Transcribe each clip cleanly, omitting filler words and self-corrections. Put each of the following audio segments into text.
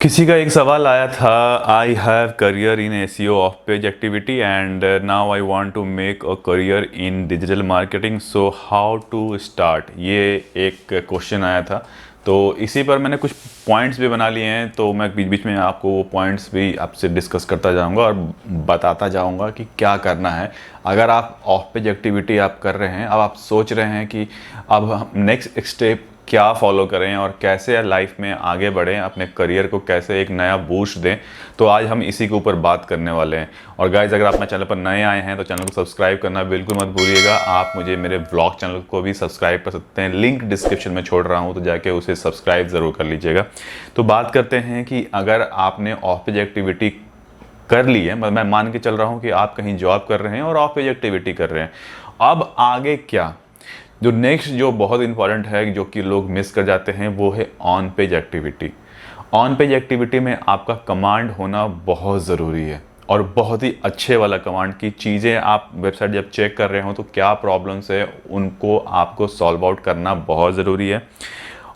किसी का एक सवाल आया था। I have career in SEO off page activity and now I want to make a career in digital marketing, so how to start, ये एक क्वेश्चन आया था। तो इसी पर मैंने कुछ पॉइंट्स भी बना लिए हैं, तो मैं बीच बीच में आपको वो पॉइंट्स भी आपसे डिस्कस करता जाऊंगा और बताता जाऊंगा कि क्या करना है। अगर आप ऑफ पेज एक्टिविटी आप कर रहे हैं, अब आप सोच रहे हैं कि अब हम नेक्स्ट स्टेप क्या फॉलो करें और कैसे लाइफ में आगे बढ़ें, अपने करियर को कैसे एक नया बूस्ट दें, तो आज हम इसी के ऊपर बात करने वाले हैं। और गाइज, अगर आप मेरे चैनल पर नए आए हैं तो चैनल को सब्सक्राइब करना बिल्कुल मत भूलिएगा। आप मुझे मेरे ब्लॉग चैनल को भी सब्सक्राइब कर सकते हैं, लिंक डिस्क्रिप्शन में छोड़ रहा हूँ, तो जाके उसे सब्सक्राइब ज़रूर कर लीजिएगा। तो बात करते हैं कि अगर आपने ऑफ पेज एक्टिविटी कर ली है, मैं मान के चल रहा हूँ कि आप कहीं जॉब कर रहे हैं और ऑफ पेज एक्टिविटी कर रहे हैं, अब आगे क्या? जो नेक्स्ट जो बहुत इंपॉर्टेंट है, जो कि लोग मिस कर जाते हैं, वो है on page activity. On page activity में आपका कमांड होना बहुत ज़रूरी है, और बहुत ही अच्छे वाला कमांड की चीज़ें आप वेबसाइट जब चेक कर रहे हो तो क्या प्रॉब्लम्स है उनको आपको सॉल्व आउट करना बहुत ज़रूरी है।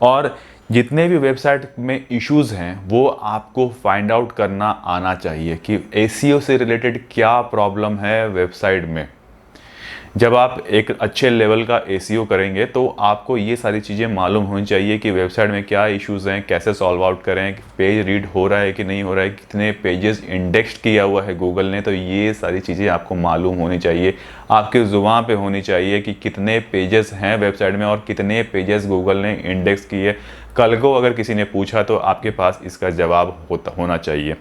और जितने भी वेबसाइट में इश्यूज़ हैं वो आपको फाइंड आउट करना आना चाहिए कि एसईओ से रिलेटेड क्या प्रॉब्लम है वेबसाइट में। जब आप एक अच्छे लेवल का एसईओ करेंगे तो आपको ये सारी चीज़ें मालूम होनी चाहिए कि वेबसाइट में क्या इश्यूज़ हैं, कैसे सॉल्व आउट करें, पेज रीड हो रहा है कि नहीं हो रहा है, कितने पेजेस इंडेक्स किया हुआ है गूगल ने, तो ये सारी चीज़ें आपको मालूम होनी चाहिए, आपके ज़ुबान पे होनी चाहिए कि कितने पेजेस हैं वेबसाइट में और कितने पेजेस गूगल ने इंडेक्स किए। कल को अगर किसी ने पूछा तो आपके पास इसका जवाब होना चाहिए।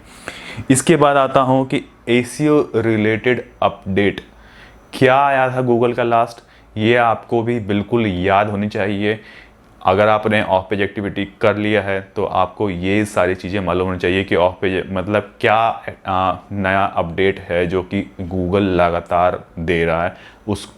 इसके बाद आता हूँ कि एसईओ रिलेटेड अपडेट क्या आया था गूगल का लास्ट, ये आपको भी बिल्कुल याद होनी चाहिए। अगर आपने ऑफ पेज एक्टिविटी कर लिया है तो आपको ये सारी चीज़ें मालूम होनी चाहिए कि ऑफ पेज मतलब क्या नया अपडेट है जो कि गूगल लगातार दे रहा है,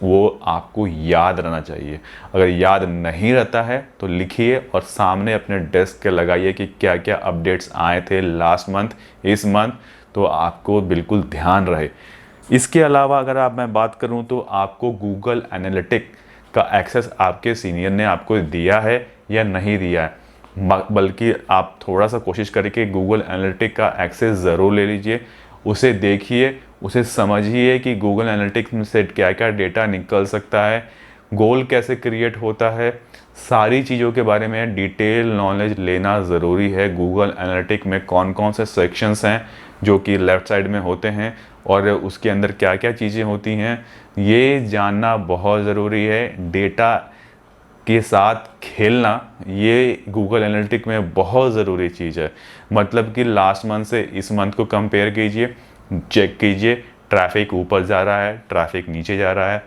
वो आपको याद रहना चाहिए। अगर याद नहीं रहता है तो लिखिए और सामने अपने डेस्क के लगाइए कि क्या क्या अपडेट्स आए थे लास्ट मंथ, इस मंथ, तो आपको बिल्कुल ध्यान रहे। इसके अलावा अगर मैं बात करूं तो आपको गूगल एनालिटिक का एक्सेस आपके सीनियर ने आपको दिया है या नहीं दिया है, बल्कि आप थोड़ा सा कोशिश करके गूगल एनालिटिक का एक्सेस ज़रूर ले लीजिए, उसे देखिए, उसे समझिए कि गूगल एनालिटिक्स में से क्या क्या डेटा निकल सकता है, गोल कैसे क्रिएट होता है, सारी चीज़ों के बारे में डिटेल नॉलेज लेना ज़रूरी है। गूगल एनालिटिक में कौन कौन से सेक्शंस हैं जो कि लेफ़्ट साइड में होते हैं और उसके अंदर क्या क्या चीज़ें होती हैं, ये जानना बहुत ज़रूरी है। डेटा के साथ खेलना ये गूगल एनालिटिक में बहुत ज़रूरी चीज़ है। मतलब कि लास्ट मंथ से इस मंथ को कंपेयर कीजिए, चेक कीजिए, ट्रैफिक ऊपर जा रहा है, ट्रैफिक नीचे जा रहा है,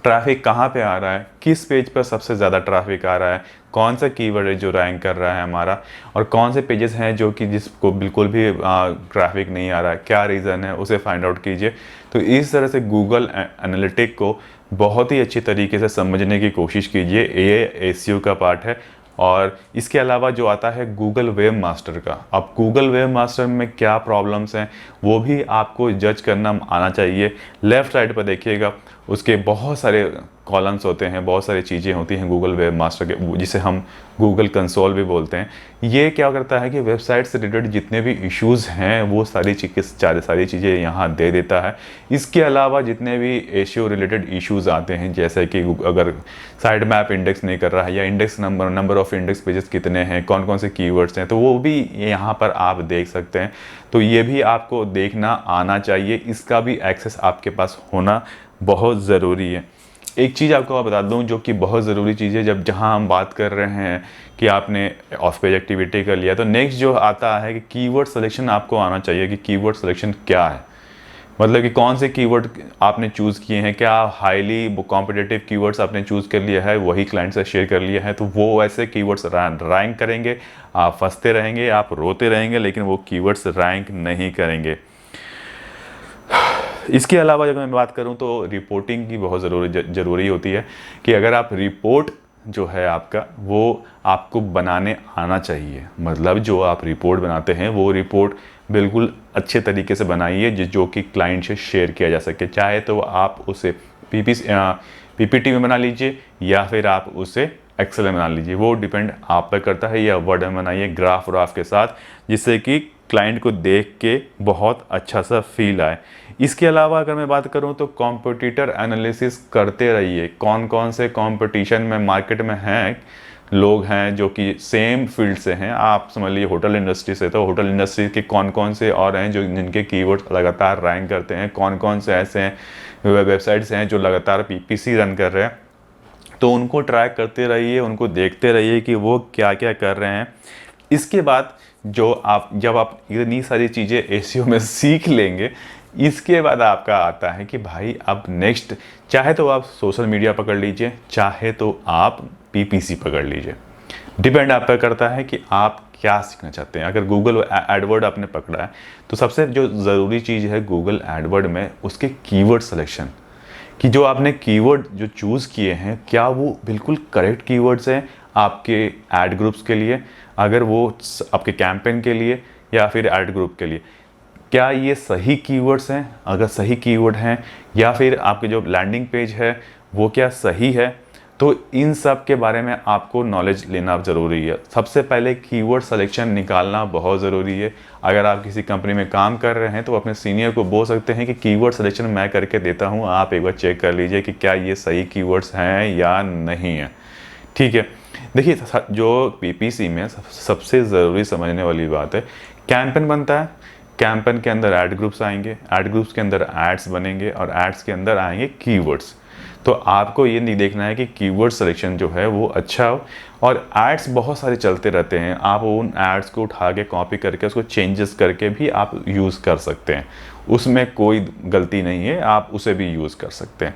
ट्रैफिक कहाँ पे आ रहा है, किस पेज पर सबसे ज़्यादा ट्रैफिक आ रहा है, कौन सा कीवर्ड है जो रैंक कर रहा है हमारा, और कौन से पेजेस हैं जो कि जिसको बिल्कुल भी ट्रैफिक नहीं आ रहा है, क्या रीज़न है, उसे फाइंड आउट कीजिए। तो इस तरह से गूगल एनालिटिक को बहुत ही अच्छी तरीके से समझने की कोशिश कीजिए, ये एसईओ का पार्ट है। और इसके अलावा जो आता है गूगल वेब मास्टर का, अब गूगल वेब मास्टर में क्या प्रॉब्लम्स हैं वो भी आपको जज करना आना चाहिए। लेफ़्ट साइड पर देखिएगा, उसके बहुत सारे कॉलम्स होते हैं, बहुत सारी चीज़ें होती हैं गूगल वेब मास्टर के, जिसे हम गूगल कंसोल भी बोलते हैं। ये क्या करता है कि वेबसाइट से रिलेटेड जितने भी इश्यूज़ हैं वो सारी चीज़ें यहाँ दे देता है। इसके अलावा जितने भी एसईओ रिलेटेड इश्यूज़ आते हैं, जैसे कि अगर साइड मैप इंडेक्स नहीं कर रहा है या index number of index pages कितने हैं, कौन कौन से कीवर्ड्स हैं, तो वो भी यहाँ पर आप देख सकते हैं। तो ये भी आपको देखना आना चाहिए, इसका भी एक्सेस आपके पास होना बहुत ज़रूरी है। एक चीज़ आपको बता दूं जो कि बहुत ज़रूरी चीज़ है, जहां हम बात कर रहे हैं कि आपने ऑफ पेज एक्टिविटी कर लिया, तो नेक्स्ट जो आता है कि कीवर्ड सिलेक्शन आपको आना चाहिए कि कीवर्ड सिलेक्शन क्या है। मतलब कि कौन से कीवर्ड आपने चूज़ किए हैं, क्या हाईली कॉम्पिटिटिव कीवर्ड्स आपने चूज़ कर लिया है, वही क्लाइंट से शेयर कर लिया है, तो वो ऐसे कीवर्ड्स रैंक करेंगे, आप फंसते रहेंगे, आप रोते रहेंगे, लेकिन वो कीवर्ड्स रैंक नहीं करेंगे। इसके अलावा जब मैं बात करूं तो रिपोर्टिंग की बहुत ज़रूरी होती है कि अगर आप रिपोर्ट जो है आपका, वो आपको बनाने आना चाहिए। मतलब जो आप रिपोर्ट बनाते हैं वो रिपोर्ट बिल्कुल अच्छे तरीके से बनाइए जो कि क्लाइंट से शेयर किया जा सके। चाहे तो आप उसे पीपीटी में बना लीजिए या फिर आप उसे एक्सेल में बना लीजिए, वो डिपेंड आप पर करता है, या वर्ड में बनाइए ग्राफ व्राफ के साथ, जिससे कि क्लाइंट को देख के बहुत अच्छा सा फील आए। इसके अलावा अगर मैं बात करूं तो कॉम्पिटिटर एनालिसिस करते रहिए, कौन कौन से कंपटीशन में मार्केट में हैं, लोग हैं जो कि सेम फील्ड से हैं। आप समझ लीजिए होटल इंडस्ट्री से, तो होटल इंडस्ट्री के कौन कौन से और हैं जो जिनके कीवर्ड्स लगातार रैंक करते हैं, कौन कौन से ऐसे हैं वेबसाइट्स हैं जो लगातार पीपीसी रन कर रहे हैं, तो उनको ट्रैक करते रहिए, उनको देखते रहिए कि वो क्या क्या कर रहे हैं। इसके बाद जब आप इतनी सारी चीज़ें एसईओ में सीख लेंगे, इसके बाद आपका आता है कि भाई अब नेक्स्ट, चाहे तो आप सोशल मीडिया पकड़ लीजिए, चाहे तो आप पीपीसी पकड़ लीजिए, डिपेंड आप पर करता है कि आप क्या सीखना चाहते हैं। अगर गूगल एडवर्ड आपने पकड़ा है तो सबसे जो ज़रूरी चीज़ है गूगल एडवर्ड में उसके कीवर्ड सिलेक्शन, कि जो आपने कीवर्ड जो चूज़ किए हैं क्या वो बिल्कुल करेक्ट कीवर्ड्स हैं आपके ऐड ग्रुप्स के लिए, अगर वो आपके कैंपेन के लिए या फिर ऐड ग्रुप के लिए, क्या ये सही कीवर्ड्स हैं, अगर सही कीवर्ड हैं, या फिर आपके जो लैंडिंग पेज है वो क्या सही है। तो इन सब के बारे में आपको नॉलेज लेना ज़रूरी है। सबसे पहले कीवर्ड सिलेक्शन निकालना बहुत ज़रूरी है। अगर आप किसी कंपनी में काम कर रहे हैं तो अपने सीनियर को बोल सकते हैं कि कीवर्ड सिलेक्शन मैं करके देता हूं, आप एक बार चेक कर लीजिए कि क्या ये सही कीवर्ड्स हैं या नहीं है। ठीक है, देखिए जो पीपीसी में सबसे ज़रूरी समझने वाली बात है, कैंपेन बनता है, कैंपेन के अंदर ऐड ग्रुप्स आएंगे, ऐड ग्रुप्स के अंदर एड्स बनेंगे और एड्स के अंदर आएंगे कीवर्ड्स। तो आपको ये नहीं देखना है कि कीवर्ड सिलेक्शन जो है वो अच्छा हो, और एड्स बहुत सारे चलते रहते हैं, आप उन एड्स को उठा के कॉपी करके उसको चेंजेस करके भी आप यूज़ कर सकते हैं, उसमें कोई गलती नहीं है, आप उसे भी यूज़ कर सकते हैं।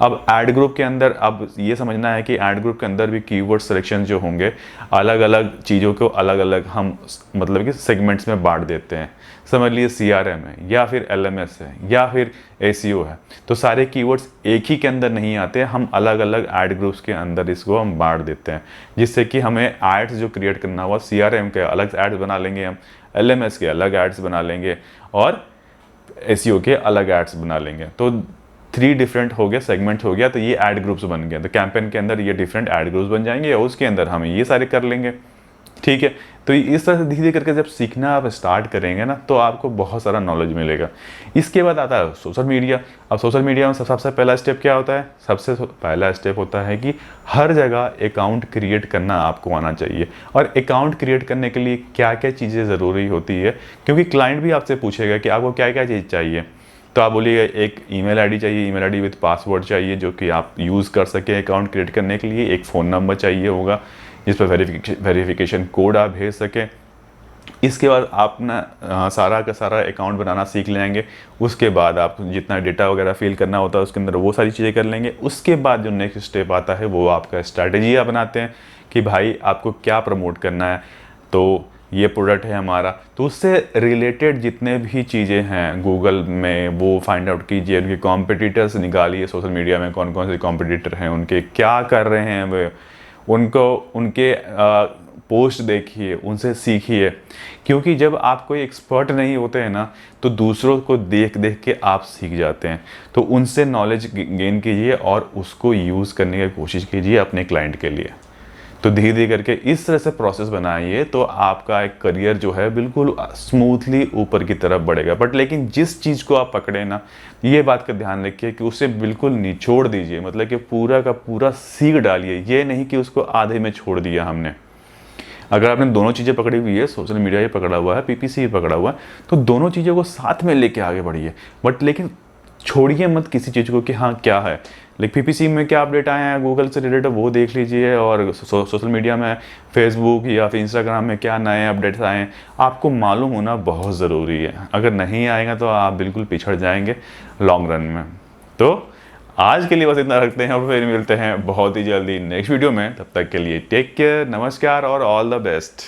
अब ऐड ग्रुप के अंदर अब ये समझना है कि ऐड ग्रुप के अंदर भी कीवर्ड सिलेक्शन जो होंगे, अलग अलग चीज़ों को अलग अलग हम मतलब कि सेगमेंट्स में बांट देते हैं। समझ लीजिए सीआरएम है या फिर एलएमएस है या फिर एसईओ है, तो सारे कीवर्ड्स एक ही के अंदर नहीं आते, हम अलग अलग ऐड ग्रुप्स के अंदर इसको हम बांट देते हैं, जिससे कि हमें एड्स जो क्रिएट करना हुआ सीआरएम के अलग एड्स बना लेंगे, हम एलएमएस के अलग एड्स बना लेंगे और एसईओ के अलग एड्स बना लेंगे। तो 3 डिफरेंट हो गया, सेगमेंट हो गया, तो ये ऐड ग्रुप्स बन गए। तो कैंपेन के अंदर ये डिफरेंट ऐड ग्रुप्स बन जाएंगे और उसके अंदर हम ये सारे कर लेंगे। ठीक है, तो इस तरह से धीरे धीरे करके जब सीखना आप स्टार्ट करेंगे ना तो आपको बहुत सारा नॉलेज मिलेगा। इसके बाद आता है सोशल मीडिया। अब सोशल मीडिया में सबसे पहला स्टेप क्या होता है? सबसे पहला स्टेप होता है कि हर जगह अकाउंट क्रिएट करना आपको आना चाहिए। और अकाउंट क्रिएट करने के लिए क्या क्या चीज़ें ज़रूरी होती है, क्योंकि क्लाइंट भी आपसे पूछेगा कि आपको क्या क्या चीज़ चाहिए। तो आप बोलिएगा एक ईमेल आईडी चाहिए, ईमेल आईडी विद पासवर्ड चाहिए जो कि आप यूज़ कर सकें अकाउंट क्रिएट करने के लिए। एक फ़ोन नंबर चाहिए होगा जिस पर वेरिफिकेशन कोड आप भेज सकें। इसके बाद आप ना सारा का सारा अकाउंट बनाना सीख लेंगे। उसके बाद आप जितना डेटा वगैरह फिल करना होता है उसके अंदर वो सारी चीज़ें कर लेंगे। उसके बाद जो नेक्स्ट स्टेप आता है वो आपका स्ट्रैटेजी आप बनाते हैं कि भाई आपको क्या प्रमोट करना है। तो ये प्रोडक्ट है हमारा, तो उससे रिलेटेड जितने भी चीज़ें हैं गूगल में वो फाइंड आउट कीजिए, उनके कॉम्पिटिटर्स निकालिए, सोशल मीडिया में कौन कौन से कॉम्पिटिटर हैं, उनके क्या कर रहे हैं वे, उनको उनके पोस्ट देखिए, उनसे सीखिए। क्योंकि जब आप कोई एक्सपर्ट नहीं होते हैं ना तो दूसरों को देख देख के आप सीख जाते हैं। तो उनसे नॉलेज गेन कीजिए और उसको यूज़ करने की कोशिश कीजिए अपने क्लाइंट के लिए। तो धीरे धीरे करके इस तरह से प्रोसेस बनाइए तो आपका एक करियर जो है बिल्कुल स्मूथली ऊपर की तरफ बढ़ेगा। बट लेकिन जिस चीज़ को आप पकड़े ना, ये बात का ध्यान रखिए कि उसे बिल्कुल निचोड़ दीजिए, मतलब कि पूरा का पूरा सीख डालिए। ये नहीं कि उसको आधे में छोड़ दिया हमने। अगर आपने दोनों चीज़ें पकड़ी हुई है, सोशल मीडिया ही पकड़ा हुआ है, पीपीसी भी पकड़ा हुआ है, तो दोनों चीज़ों को साथ में लेके आगे बढ़िए। बट लेकिन छोड़िए मत किसी चीज़ को कि हाँ क्या है, लेकिन पीपीसी में क्या अपडेट आए हैं गूगल से रिलेटेड वो देख लीजिए, और सोशल मीडिया में फेसबुक या फिर इंस्टाग्राम में क्या नए अपडेट्स आए हैं आपको मालूम होना बहुत ज़रूरी है। अगर नहीं आएगा तो आप बिल्कुल पिछड़ जाएंगे लॉन्ग रन में। तो आज के लिए बस इतना रखते हैं और फिर मिलते हैं बहुत ही जल्दी नेक्स्ट वीडियो में। तब तक के लिए टेक केयर, नमस्कार और ऑल द बेस्ट।